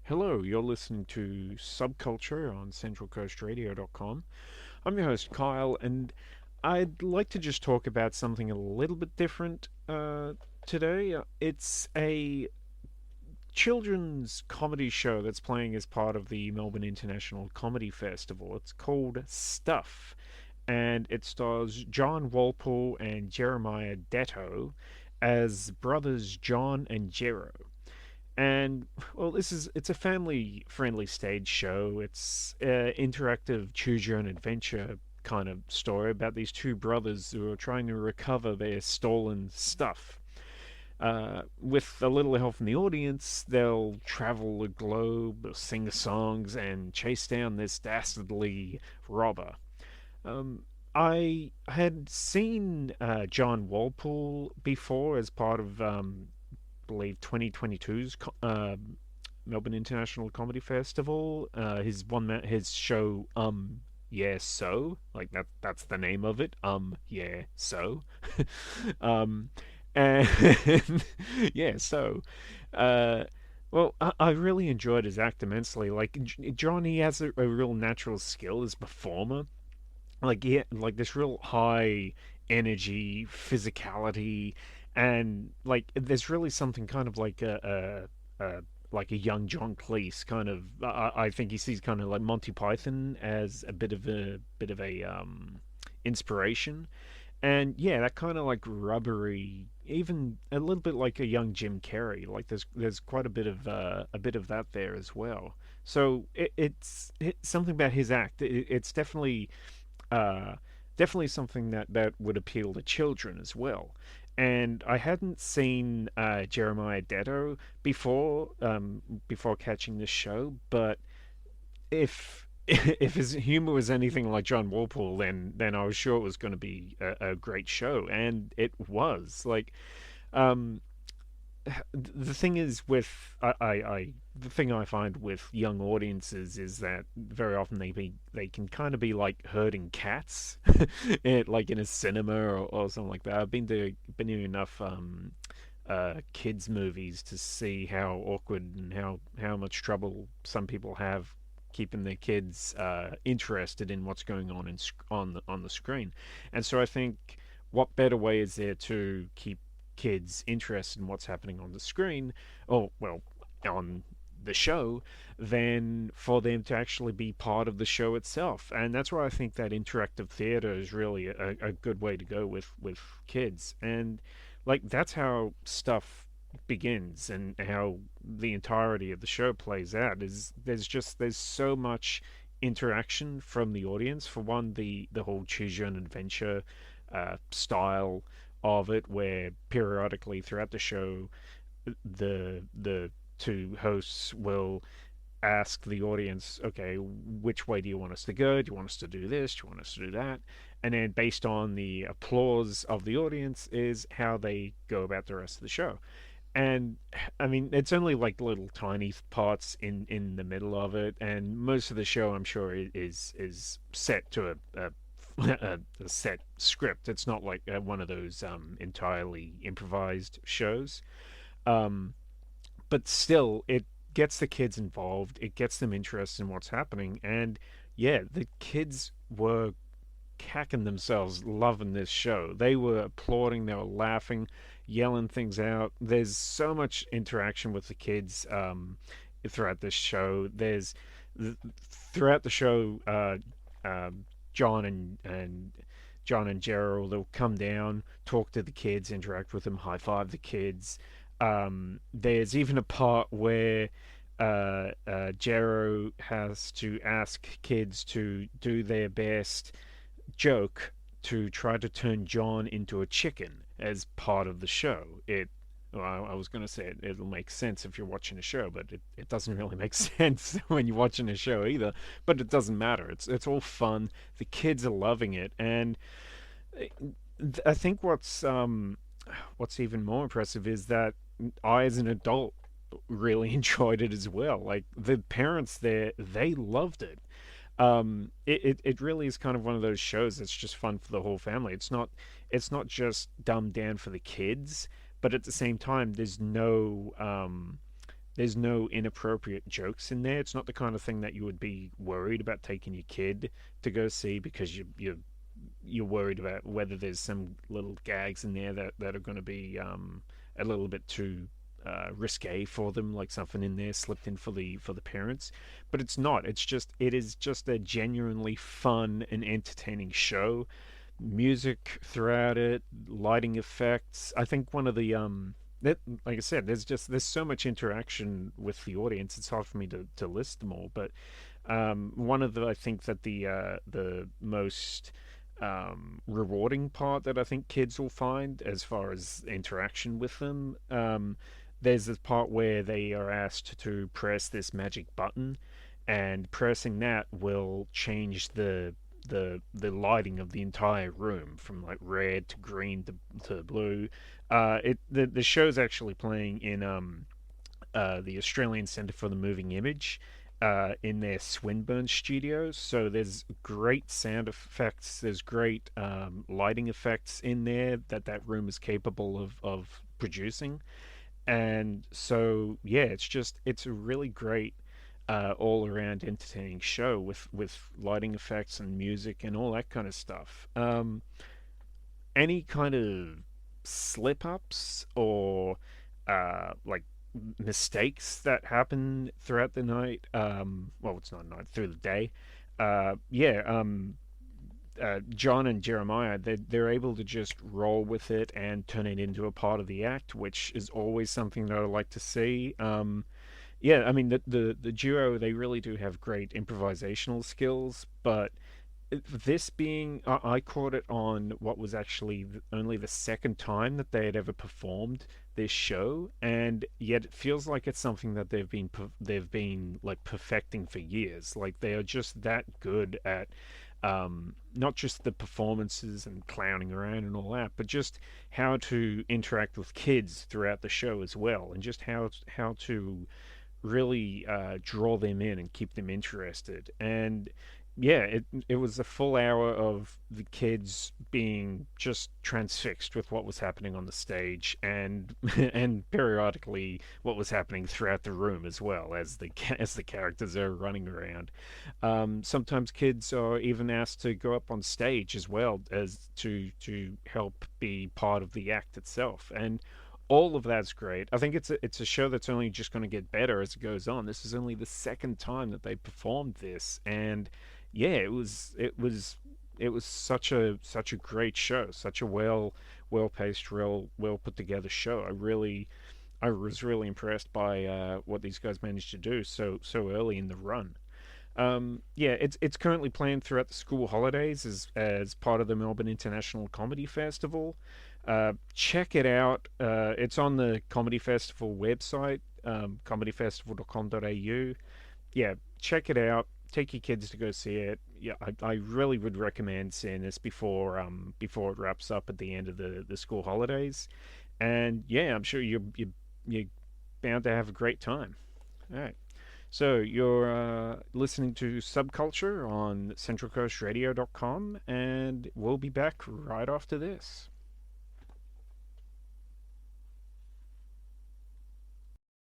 Hello, you're listening to Subculture on centralcoastradio.com. I'm your host, Kyle, and I'd like to just talk about something a little bit different today. It's a children's comedy show that's playing as part of the Melbourne International Comedy Festival. It's called Stuff, and it stars Jon Walpole and Jeromaia Detto as brothers John and Jero. And well, it's a family friendly stage show. It's interactive choose your own adventure kind of story about these two brothers who are trying to recover their stolen stuff. With a little help from the audience, they'll travel the globe, sing songs, and chase down this dastardly robber. Um, I had seen Jon Walpole before as part of believe 2022's Melbourne International Comedy Festival. His show Yeah So, like that's the name of it. Yeah So. um and yeah so uh well, I really enjoyed his act immensely. Like John, he has a real natural skill as a performer. Like like this real high energy, physicality, and like there's really something kind of like a like a young John Cleese kind of. I think he sees kind of like Monty Python as a bit of a inspiration, and yeah, that kind of like rubbery, even a little bit like a young Jim Carrey. Like there's quite a bit of that there as well. So it's something about his act. It's uh, definitely something that would appeal to children as well. And I hadn't seen Jeremiah Detto before catching this show, but if his humor was anything like John Walpole, then I was sure it was going to be a great show, and it was. Like, um, the thing is with I the thing I find with young audiences is that very often they can kind of be like herding cats, like in a cinema or something like that. I've been to enough kids movies to see how awkward and how much trouble some people have keeping their kids interested in what's going on on the screen, and so I think what better way is there to keep kids interested in what's happening on the screen, or well, on the show, than for them to actually be part of the show itself. And that's why I think that interactive theater is really a good way to go with kids. And like that's how stuff begins and how the entirety of the show plays out is there's so much interaction from the audience. For one, the whole choose your own adventure style of it, where periodically throughout the show, the two hosts will ask the audience, okay, which way do you want us to go? Do you want us to do this? Do you want us to do that? And then based on the applause of the audience is how they go about the rest of the show. And I mean, it's only like little tiny parts in the middle of it, and most of the show, I'm sure, is set to a set script. It's not like one of those entirely improvised shows. Um, but still, it gets the kids involved. It gets them interested in what's happening, and yeah, the kids were cacking themselves loving this show. They were applauding, they were laughing, yelling things out. There's so much interaction with the kids throughout this show. Throughout the show, uh, John and John and Gerald will come down, talk to the kids, interact with them, high five the kids. There's even a part where Jero has to ask kids to do their best joke to try to turn John into a chicken as part of the show. Well, I was going to say it'll make sense if you're watching a show, but it doesn't really make sense when you're watching a show either. But it doesn't matter. It's all fun. The kids are loving it, and I think what's even more impressive is that I, as an adult, really enjoyed it as well. Like the parents there, they loved it. It really is kind of one of those shows that's just fun for the whole family. It's not just dumbed down for the kids, but at the same time, there's no inappropriate jokes in there. It's not the kind of thing that you would be worried about taking your kid to go see because you're worried about whether there's some little gags in there that are going to be a little bit too risque for them, like something in there slipped in for the parents. But it's not. It is just a genuinely fun and entertaining show. Music throughout it, lighting effects. I think one of the that, like I said, there's so much interaction with the audience. It's hard for me to list them all, but one of the I think that the most rewarding part that I think kids will find as far as interaction with them. There's this part where they are asked to press this magic button, and pressing that will change the lighting of the entire room from like red to green to blue. The show's actually playing in the Australian Centre for the Moving Image in their Swinburne studios. So there's great sound effects, there's great lighting effects in there that room is capable of producing. And so, yeah, it's a really great all around entertaining show with lighting effects and music and all that kind of stuff. Any kind of slip ups or like mistakes that happen throughout the night. Well, it's not night, through the day. Yeah. Jon and Jeremiah, they're able to just roll with it and turn it into a part of the act, which is always something that I like to see. Yeah, I mean the duo, they really do have great improvisational skills, but this being I caught it on what was actually only the second time that they had ever performed this show, and yet it feels like it's something that they've been like perfecting for years. Like they are just that good at not just the performances and clowning around and all that, but just how to interact with kids throughout the show as well, and just how to really draw them in and keep them interested. And yeah, it was a full hour of the kids being just transfixed with what was happening on the stage, and and periodically what was happening throughout the room as well as the characters are running around. Sometimes kids are even asked to go up on stage as well as to help be part of the act itself, and all of that's great. I think it's a show that's only just going to get better as it goes on. This is only the second time that they performed this, and yeah, it was such a great show, such a well paced, well put together show. I was really impressed by what these guys managed to do so early in the run. Yeah, it's currently planned throughout the school holidays as part of the Melbourne International Comedy Festival. Check it out. It's on the Comedy Festival website, comedyfestival.com.au. Yeah, check it out. Take your kids to go see it. Yeah, I really would recommend seeing this before it wraps up at the end of the school holidays. And yeah, I'm sure you're bound to have a great time. All right. So you're listening to Subculture on centralcoastradio.com, and we'll be back right after this.